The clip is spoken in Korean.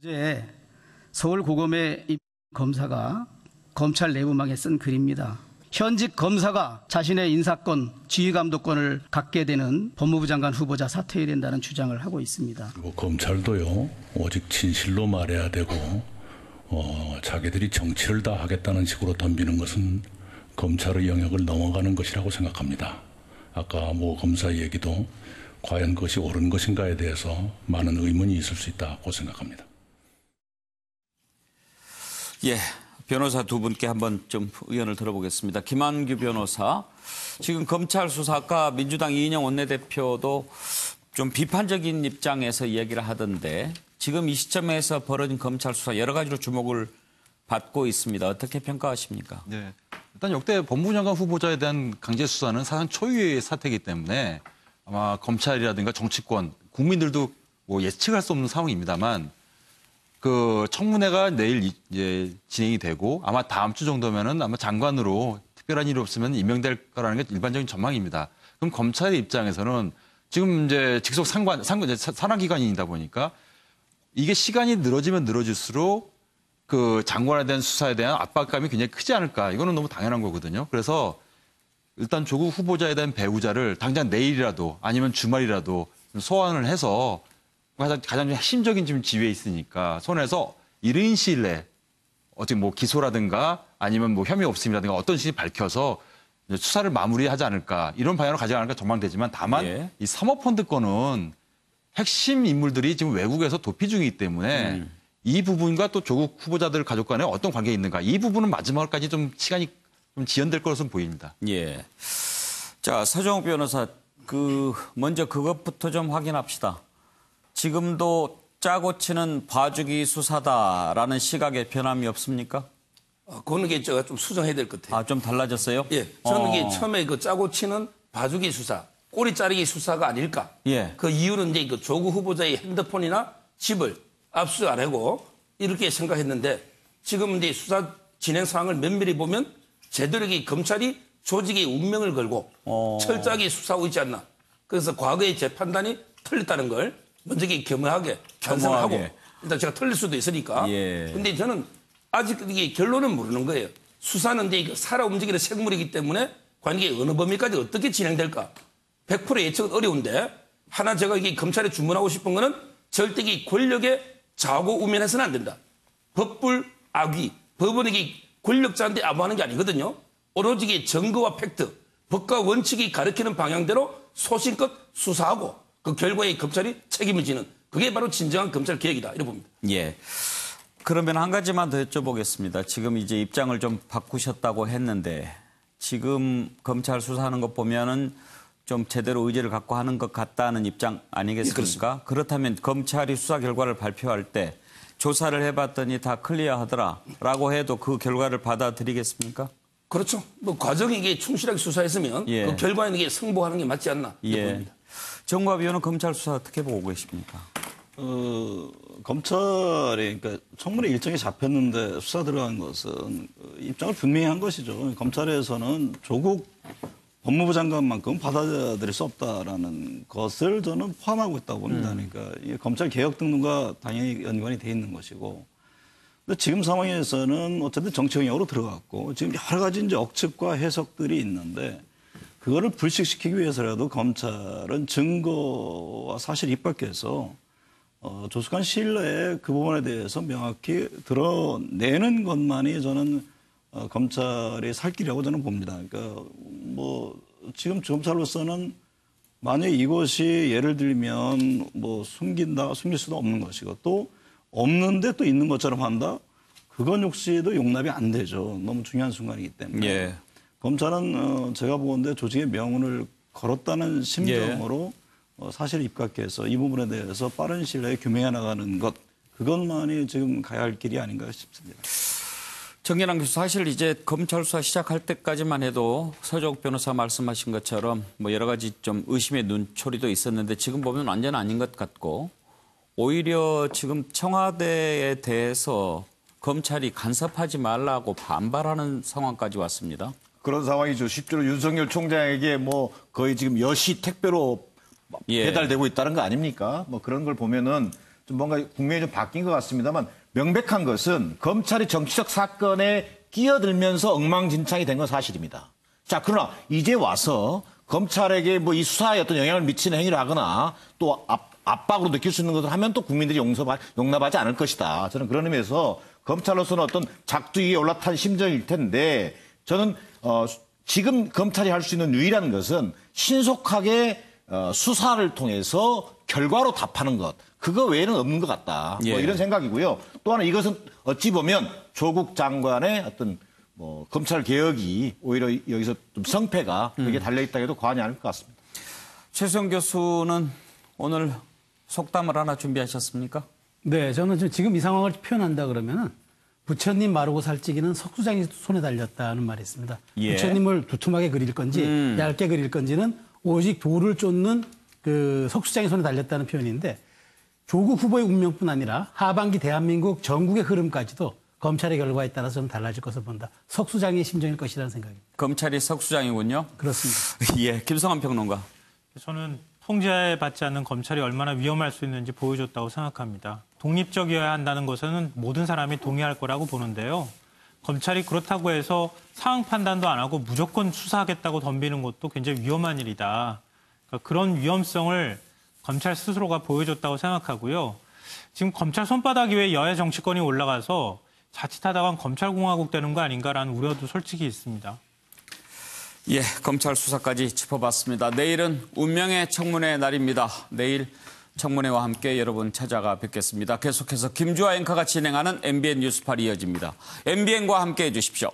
어제 서울고검의 검사가 검찰 내부망에 쓴 글입니다. 현직 검사가 자신의 인사권, 지휘감독권을 갖게 되는 법무부 장관 후보자 사퇴해야 된다는 주장을 하고 있습니다. 검찰도요, 오직 진실로 말해야 되고 자기들이 정치를 다 하겠다는 식으로 덤비는 것은 검찰의 영역을 넘어가는 것이라고 생각합니다. 아까 모 검사 얘기도 과연 그것이 옳은 것인가에 대해서 많은 의문이 있을 수 있다고 생각합니다. 예, 변호사 두 분께 한번 좀 의견을 들어보겠습니다. 김한규 변호사, 지금 검찰 수사 아까 민주당 이인영 원내대표도 좀 비판적인 입장에서 이야기를 하던데 지금 이 시점에서 벌어진 검찰 수사 여러 가지로 주목을 받고 있습니다. 어떻게 평가하십니까? 네, 일단 역대 법무부 장관 후보자에 대한 강제 수사는 사상 초유의 사태이기 때문에 아마 검찰이라든가 정치권, 국민들도 뭐 예측할 수 없는 상황입니다만 그 청문회가 내일 이제 진행이 되고 아마 다음 주 정도면은 아마 장관으로 특별한 일이 없으면 임명될 거라는 게 일반적인 전망입니다. 그럼 검찰의 입장에서는 지금 이제 직속 산하기관이다 보니까 이게 시간이 늘어지면 늘어질수록 그 장관에 대한 수사에 대한 압박감이 굉장히 크지 않을까. 이거는 너무 당연한 거거든요. 그래서 일단 조국 후보자에 대한 배우자를 당장 내일이라도 아니면 주말이라도 소환을 해서 가장 핵심적인 지금 지위에 있으니까 손에서 이른 시일 내에 어떻게 뭐 기소라든가 아니면 뭐 혐의 없음이라든가 어떤 식이 밝혀서 수사를 마무리하지 않을까 이런 방향으로 가지 않을까 전망되지만 다만 이 사모펀드 건은 핵심 인물들이 지금 외국에서 도피 중이기 때문에 이 부분과 또 조국 후보자들 가족 간에 어떤 관계가 있는가 이 부분은 마지막까지 좀 시간이 좀 지연될 것으로 보입니다. 예. 자, 서정욱 변호사, 먼저 그것부터 좀 확인합시다. 지금도 짜고 치는 봐주기 수사다라는 시각에 변함이 없습니까? 그거는 제가 좀 수정해야 될 것 같아요. 좀 달라졌어요? 예, 저는 이게 처음에 그 짜고 치는 봐주기 수사, 꼬리 자르기 수사가 아닐까. 예. 그 이유는 이제 그 조국 후보자의 핸드폰이나 집을 압수 안 하고 이렇게 생각했는데 지금 이제 수사 진행 상황을 면밀히 보면 제대로 검찰이 조직의 운명을 걸고 철저하게 수사하고 있지 않나. 그래서 과거의 재판단이 틀렸다는 걸 먼저 겸허하게 반성을 하고 일단 제가 틀릴 수도 있으니까. 근데 저는 아직 이게 결론은 모르는 거예요. 수사는 이제 살아 움직이는 생물이기 때문에 관계 어느 범위까지 어떻게 진행될까. 100% 예측은 어려운데 하나 제가 이게 검찰에 주문하고 싶은 거는 절대 이 권력에 좌고 우면해서는 안 된다. 법불 악위. 법은 이게 권력자한테 아부하는 게 아니거든요. 오로지 증거와 팩트, 법과 원칙이 가리키는 방향대로 소신껏 수사하고 그 결과에 검찰이 책임을 지는 그게 바로 진정한 검찰 개혁이다. 이렇게 봅니다. 예. 그러면 한 가지만 더 여쭤보겠습니다. 지금 이제 입장을 좀 바꾸셨다고 했는데 지금 검찰 수사하는 것 보면은 좀 제대로 의지를 갖고 하는 것 같다는 입장 아니겠습니까? 예, 그렇다면 검찰이 수사 결과를 발표할 때 조사를 해봤더니 다 클리어하더라라고 해도 그 결과를 받아들이겠습니까? 그렇죠. 뭐 과정이 이게 충실하게 수사했으면 그 결과에는 이게 승복하는 게 맞지 않나 봅니다. 정과 위원은 검찰 수사 어떻게 보고 계십니까? 검찰이 그러니까 청문회 일정이 잡혔는데 수사 들어간 것은 입장을 분명히 한 것이죠. 검찰에서는 조국 법무부 장관만큼 받아들일 수 없다라는 것을 저는 포함하고 있다고 봅니다. 그러니까 이 검찰 개혁 등등과 당연히 연관이 돼 있는 것이고. 근데 지금 상황에서는 어쨌든 정치 영역으로 들어갔고 지금 여러 가지 이제 억측과 해석들이 있는데 그거를 불식시키기 위해서라도 검찰은 증거와 사실 입각해서 조속한 시일 내에 그 부분에 대해서 명확히 드러내는 것만이 저는 검찰의 살 길이라고 저는 봅니다. 그러니까 뭐 지금 검찰로서는 만약 이것이 예를 들면 뭐 숨길 수도 없는 것이고 또 없는데 또 있는 것처럼 한다. 그건 역시도 용납이 안 되죠. 너무 중요한 순간이기 때문에. 검찰은 제가 보건대 조직의 명운을 걸었다는 심정으로 사실 입각해서 이 부분에 대해서 빠른 시일 내에 규명해 나가는 것. 그것만이 지금 가야 할 길이 아닌가 싶습니다. 정연한 교수, 사실 이제 검찰 수사 시작할 때까지만 해도 서정욱 변호사 말씀하신 것처럼 뭐 여러 가지 좀 의심의 눈초리도 있었는데 지금 보면 완전 아닌 것 같고 오히려 지금 청와대에 대해서 검찰이 간섭하지 말라고 반발하는 상황까지 왔습니다. 그런 상황이죠. 실제로 윤석열 총장에게 뭐 거의 지금 여시 택배로 배달되고 있다는 거 아닙니까? 뭐 그런 걸 보면은 좀 뭔가 국면이 좀 바뀐 것 같습니다만 명백한 것은 검찰이 정치적 사건에 끼어들면서 엉망진창이 된 건 사실입니다. 자, 그러나 이제 와서 검찰에게 뭐 이 수사에 어떤 영향을 미치는 행위를 하거나 또 압박으로 느낄 수 있는 것을 하면 또 국민들이 용납하지 않을 것이다. 저는 그런 의미에서 검찰로서는 어떤 작두위에 올라탄 심정일 텐데 저는 지금 검찰이 할 수 있는 유일한 것은 신속하게 수사를 통해서 결과로 답하는 것. 그거 외에는 없는 것 같다. 예. 뭐 이런 생각이고요. 또 하나 이것은 어찌 보면 조국 장관의 어떤 검찰 개혁이 오히려 여기서 좀 성패가 여기에 달려있다 해도 과언이 아닐 것 같습니다. 최수영 교수는 오늘 속담을 하나 준비하셨습니까? 네, 저는 지금 이 상황을 표현한다 그러면은 부처님 마르고 살찌기는 석수장이 손에 달렸다는 말이 있습니다. 예. 부처님을 두툼하게 그릴 건지 얇게 그릴 건지는 오직 돌을 쫓는 그 석수장이 손에 달렸다는 표현인데 조국 후보의 운명뿐 아니라 하반기 대한민국 전국의 흐름까지도 검찰의 결과에 따라서 좀 달라질 것을 본다. 석수장의 심정일 것이라는 생각입니다. 검찰이 석수장이군요. 그렇습니다. 예, 김성환 평론가. 저는 통제받지 않는 검찰이 얼마나 위험할 수 있는지 보여줬다고 생각합니다. 독립적이어야 한다는 것은 모든 사람이 동의할 거라고 보는데요. 검찰이 그렇다고 해서 상황 판단도 안 하고 무조건 수사하겠다고 덤비는 것도 굉장히 위험한 일이다. 그러니까 그런 위험성을 검찰 스스로가 보여줬다고 생각하고요. 지금 검찰 손바닥 위에 여야 정치권이 올라가서 자칫하다간 검찰공화국 되는 거 아닌가라는 우려도 솔직히 있습니다. 예, 검찰 수사까지 짚어봤습니다. 내일은 운명의 청문회 날입니다. 내일 청문회와 함께 여러분 찾아가 뵙겠습니다. 계속해서 김주아 앵커가 진행하는 MBN 뉴스팔이 이어집니다. MBN과 함께해 주십시오.